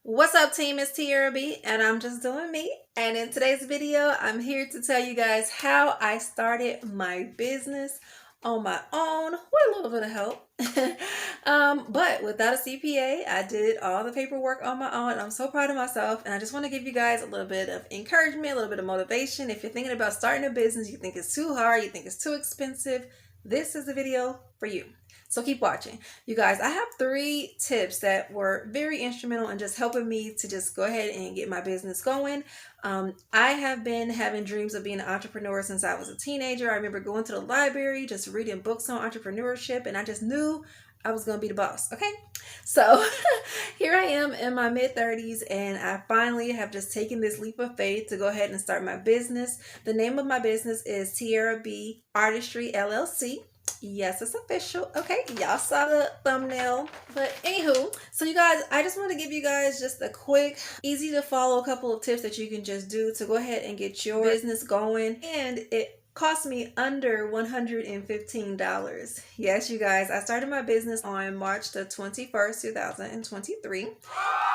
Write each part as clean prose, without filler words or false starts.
What's up, team? It's Tiara B, and I'm just doing me. And in today's video, I'm here to tell you guys how I started my business on my own with a little bit of help. But without a CPA, I did all the paperwork on my own. I'm so proud of myself, and I just want to give you guys a little bit of encouragement, a little bit of motivation. If you're thinking about starting a business, you think it's too hard, you think it's too expensive, this is the video for you. So keep watching. You guys, I have 3 tips that were very instrumental in just helping me to just go ahead and get my business going. I have been having dreams of being an entrepreneur since I was a teenager. I remember going to the library, just reading books on entrepreneurship, and I just knew I was going to be the boss. Okay. So here I am in my mid-30s, and I finally have just taken this leap of faith to go ahead and start my business. The name of my business is Tiara B Artistry LLC. Yes, it's official. Okay, y'all saw the thumbnail. But anywho, so you guys, I just want to give you guys just a quick, easy to follow couple of tips that you can just do to go ahead and get your business going. And it cost me under $115. Yes, you guys, I started my business on March the 21st, 2023. And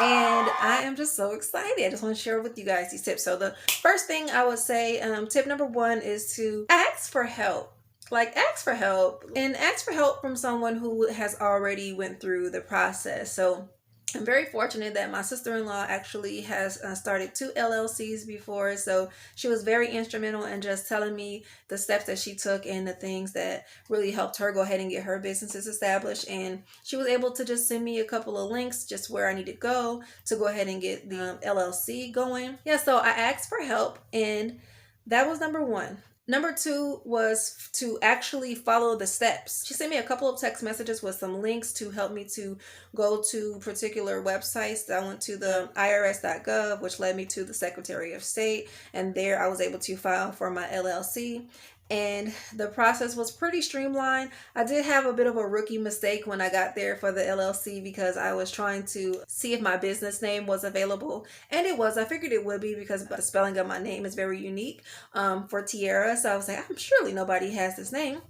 I am just so excited. I just want to share with you guys these tips. So the first thing I would say, tip number 1 is to ask for help. Ask for help, and ask for help from someone who has already went through the process. So I'm very fortunate that my sister-in-law actually has started 2 LLCs before. So she was very instrumental in just telling me the steps that she took and the things that really helped her go ahead and get her businesses established. And she was able to just send me a couple of links just where I need to go ahead and get the LLC going. Yeah, so I asked for help, and that was number 1. Number 2 was to actually follow the steps. She sent me a couple of text messages with some links to help me to go to particular websites. I went to the irs.gov, which led me to the Secretary of State, and there I was able to file for my LLC. And the process was pretty streamlined. I did have a bit of a rookie mistake when I got there for the LLC because I was trying to see if my business name was available, and it was. I figured it would be because the spelling of my name is very unique for Tiara. So I was like, I'm surely nobody has this name.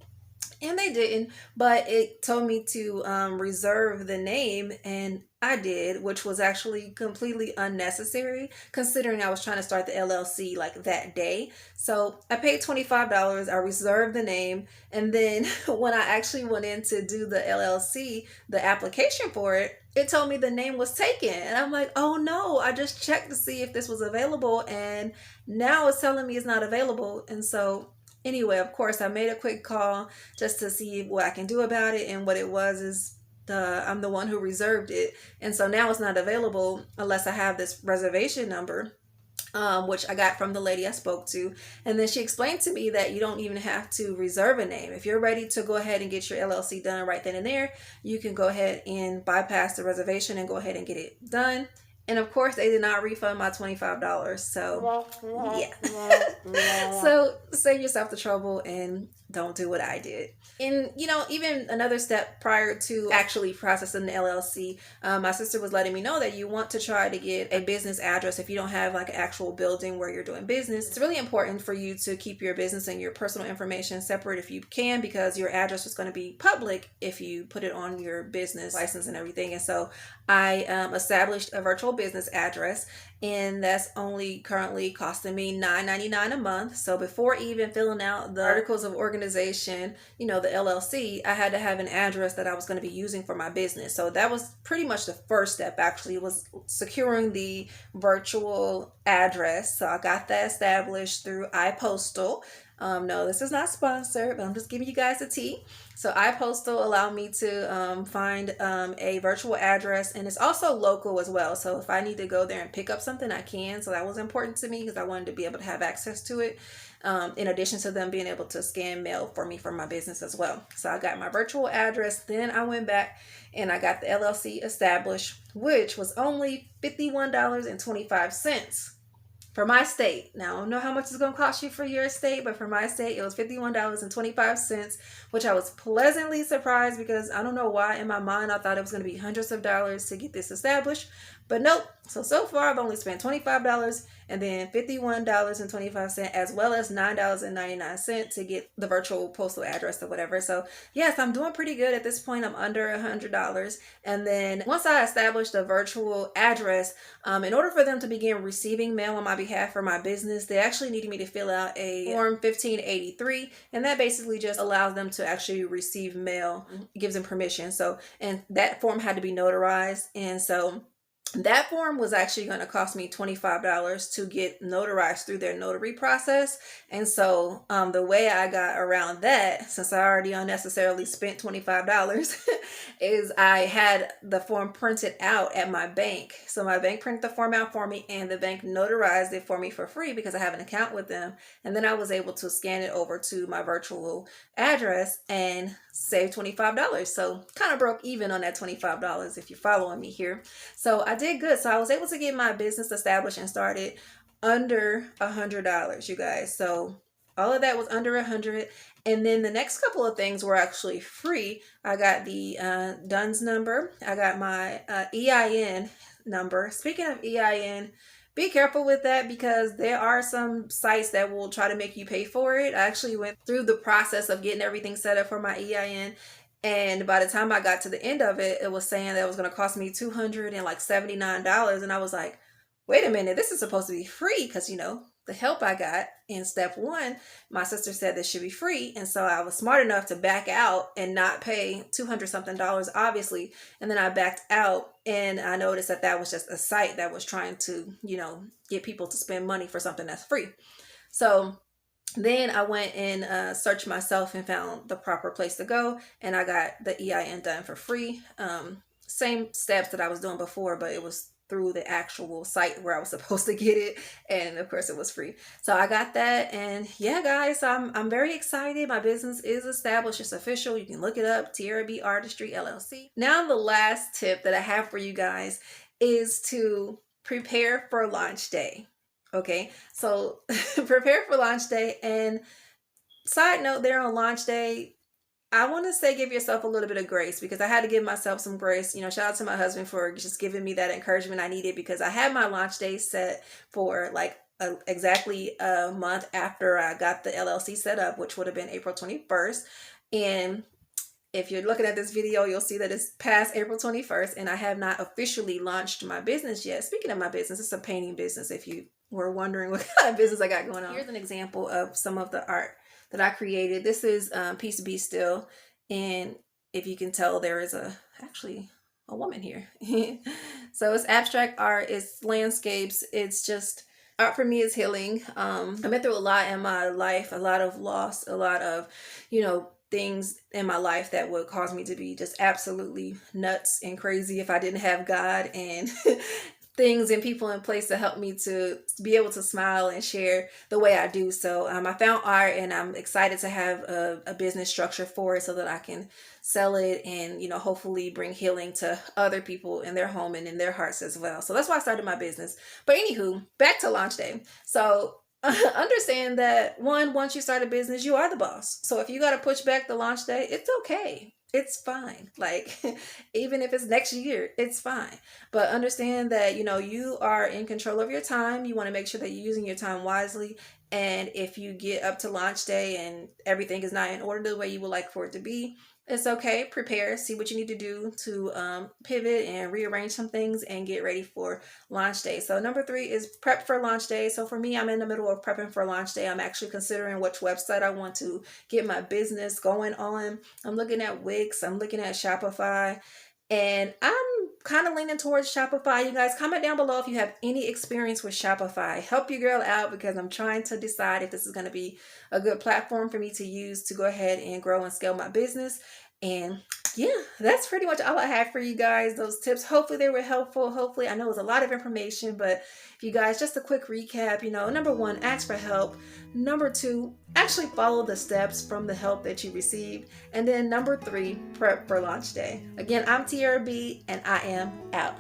And they didn't, but it told me to reserve the name, and I did, which was actually completely unnecessary considering I was trying to start the LLC like that day. So I paid $25, I reserved the name, and then when I actually went in to do the LLC, the application for it, it told me the name was taken. And I'm like, oh no, I just checked to see if this was available, and now it's telling me it's not available. And so anyway, of course, I made a quick call just to see what I can do about it, and what it was is I'm the one who reserved it, and so now it's not available unless I have this reservation number, which I got from the lady I spoke to. And then she explained to me that you don't even have to reserve a name. If you're ready to go ahead and get your LLC done right then and there, you can go ahead and bypass the reservation and go ahead and get it done. And of course, they did not refund my $25. So yeah. So save yourself the trouble and don't do what I did. And even another step prior to actually processing the LLC, my sister was letting me know that you want to try to get a business address if you don't have like an actual building where you're doing business. It's really important for you to keep your business and your personal information separate if you can, because your address is going to be public if you put it on your business license and everything. And so I established a virtual business address, and that's only currently costing me $9.99 a month. So before even filling out the articles of organization, the LLC, I had to have an address that I was going to be using for my business. So that was pretty much the first step, actually, was securing the virtual address. So I got that established through iPostal. No, this is not sponsored, but I'm just giving you guys a tea. So iPostal allowed me to find a virtual address, and it's also local as well. So if I need to go there and pick up something, I can. So that was important to me because I wanted to be able to have access to it, in addition to them being able to scan mail for me for my business as well. So I got my virtual address. Then I went back and I got the LLC established, which was only $51.25. For my state. Now, I don't know how much it's going to cost you for your state, but for my state, it was $51.25, which I was pleasantly surprised because I don't know why in my mind I thought it was going to be hundreds of dollars to get this established. But nope. So far I've only spent $25 and then $51.25 as well as $9.99 to get the virtual postal address or whatever. So yes, I'm doing pretty good at this point. I'm under $100. And then once I established a virtual address, in order for them to begin receiving mail on my behalf for my business, they actually needed me to fill out a form 1583, and that basically just allows them to actually receive mail. It gives them permission. So, and that form had to be notarized, and so that form was actually going to cost me $25 to get notarized through their notary process. And so the way I got around that, since I already unnecessarily spent $25, is I had the form printed out at my bank. So my bank printed the form out for me, and the bank notarized it for me for free because I have an account with them. And then I was able to scan it over to my virtual address and save $25. So kind of broke even on that $25 if you're following me here. So I did good. So I was able to get my business established and started under $100, you guys. So all of that was under $100. And then the next couple of things were actually free. I got the DUNS number. I got my EIN number. Speaking of EIN, be careful with that because there are some sites that will try to make you pay for it. I actually went through the process of getting everything set up for my EIN. And by the time I got to the end of it, it was saying that it was going to cost me $279. And I was like, wait a minute, this is supposed to be free because, you know, the help I got in step one, my sister said this should be free. And so I was smart enough to back out and not pay $200 something, obviously. And then I backed out, and I noticed that that was just a site that was trying to, you know, get people to spend money for something that's free. So then I went and searched myself and found the proper place to go, and I got the EIN done for free. Same steps that I was doing before, but it was through the actual site where I was supposed to get it, and of course it was free. So I got that, and yeah, guys, I'm very excited. My business is established. It's official. You can look it up, Tierra B Artistry LLC. Now the last tip that I have for you guys is to prepare for launch day. Okay, so prepare for launch day. And side note there, on launch day, I want to say give yourself a little bit of grace, because I had to give myself some grace. You know, shout out to my husband for just giving me that encouragement I needed, because I had my launch day set for like exactly a month after I got the LLC set up, which would have been April 21st. And if you're looking at this video, you'll see that it's past April 21st, and I have not officially launched my business yet. Speaking of my business, it's a painting business, if you were wondering what kind of business I got going on. Here's an example of some of the art that I created. This is Piece B Still, and if you can tell, there is actually a woman here. So it's abstract art, it's landscapes, it's just art. For me is healing. I went through a lot in my life, a lot of loss, a lot of, you know, things in my life that would cause me to be just absolutely nuts and crazy if I didn't have God and things and people in place to help me to be able to smile and share the way I do. So I found art, and I'm excited to have a business structure for it so that I can sell it and, you know, hopefully bring healing to other people in their home and in their hearts as well. So that's why I started my business. But anywho, back to launch day. So understand that once you start a business, you are the boss. So if you got to push back the launch day, it's okay. It's fine. Like, even if it's next year, it's fine. But understand that, you know, you are in control of your time. You want to make sure that you're using your time wisely. And if you get up to launch day and everything is not in order the way you would like for it to be, it's okay. Prepare, see what you need to do to pivot and rearrange some things and get ready for launch day. So number 3 is prep for launch day. So for me, I'm in the middle of prepping for launch day. I'm actually considering which website I want to get my business going on. I'm looking at Wix, I'm looking at Shopify, and I'm kind of leaning towards Shopify. You guys, comment down below if you have any experience with Shopify. Help your girl out, because I'm trying to decide if this is going to be a good platform for me to use to go ahead and grow and scale my business. And yeah, that's pretty much all I have for you guys. Those tips, hopefully they were helpful. Hopefully, I know it was a lot of information, but if you guys, just a quick recap, you know, number 1, ask for help. Number 2, actually follow the steps from the help that you received. And then number 3, prep for launch day. Again, I'm Tierra B, and I am out.